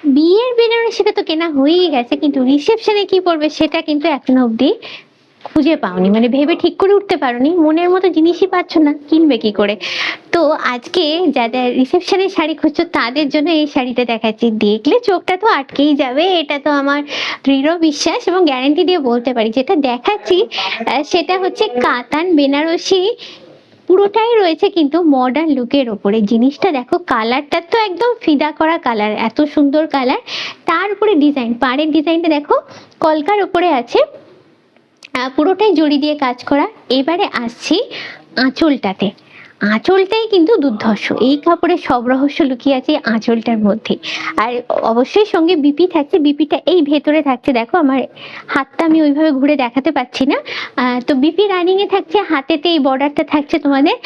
বিয়ের বেনারসিটা তো কেনা হয়েই গেছে, কিন্তু রিসেপশনে কি পরবে সেটা কিন্তু এখনো অব্দি খুঁজে পাওনি, মানে ভেবে ঠিক করে উঠতে পারোনি, মনের মতো জিনিসই পাচ্ছ না, কিনবে কি করে? তো আজকে যাদের রিসেপশনের শাড়ি খুঁজছো তাদের জন্য এই শাড়িটা দেখাচ্ছি। দেখলে চোখটা তো আটকেই যাবে, এটা তো আমার দৃঢ় বিশ্বাস এবং গ্যারান্টি দিয়ে বলতে পারি। যেটা দেখাচ্ছি সেটা হচ্ছে কাতান বেনারসি, পুরোটাই রয়েছে কিন্তু মডার্ন লুকের ওপরে। জিনিসটা দেখো, কালারটা তো একদম ফিদা করা কালার, এত সুন্দর কালার। তার উপরে ডিজাইন, পাড়ের ডিজাইনটা দেখো কলকার ওপরে আছে, পুরোটাই জড়ি দিয়ে কাজ করা। এবারে আসছি আঁচলটাতে। আঁচলটাই কিন্তু দুর্ধর্ষ, এই কাপড়ের সব রহস্য লুকিয়ে আছে আঁচলটার মধ্যে। আর অবশ্যই সঙ্গে বিপি থাকছে, বিপিটা এই ভেতরে থাকছে, দেখো আমার হাতটা আমি ওইভাবে ঘুরে দেখাতে পাচ্ছি না। তো বিপি রানিং এ থাকছে, হাতেতে এই বর্ডারটা থাকছে তোমাদের।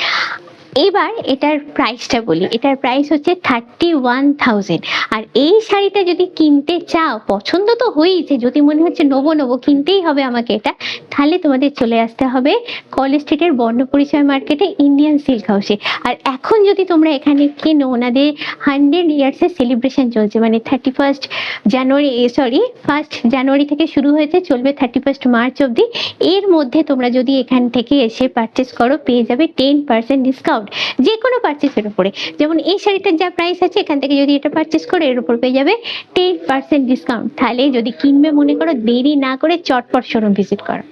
এবার এটার প্রাইসটা বলি, এটার প্রাইস হচ্ছে 31,000। আর এই শাড়িটা যদি কিনতে চাও, পছন্দ তো হয়েইছে, যদি মনে হচ্ছে নেবো নেবো কিনতেই হবে আমাকে এটা, তাহলে তোমাদের চলে আসতে হবে কলেজ স্ট্রিটের বর্ণ পরিচয় মার্কেটে ইন্ডিয়ান সিল্ক হাউসে। আর এখন যদি তোমরা এখানে কেনো, ওনাদের 100 ইয়ার্সের সেলিব্রেশন চলছে, মানে 31 জানুয়ারি, সরি 1 জানুয়ারি থেকে শুরু হয়েছে, চলবে 31 মার্চ অবধি। এর মধ্যে তোমরা যদি এখান থেকে এসে পারচেস করো, পেয়ে যাবে 10% ডিসকাউন্ট যে কোনো পারচেসের উপরে। যেমন এই শাড়িটার যা প্রাইস আছে, এখান থেকে যদি এটা পারচেস করো এর উপর পেয়ে যাবে 10% ডিসকাউন্ট। তাহলে যদি কিনবে মনে করো, দেরি না করে চটপট শোরুম ভিজিট করো।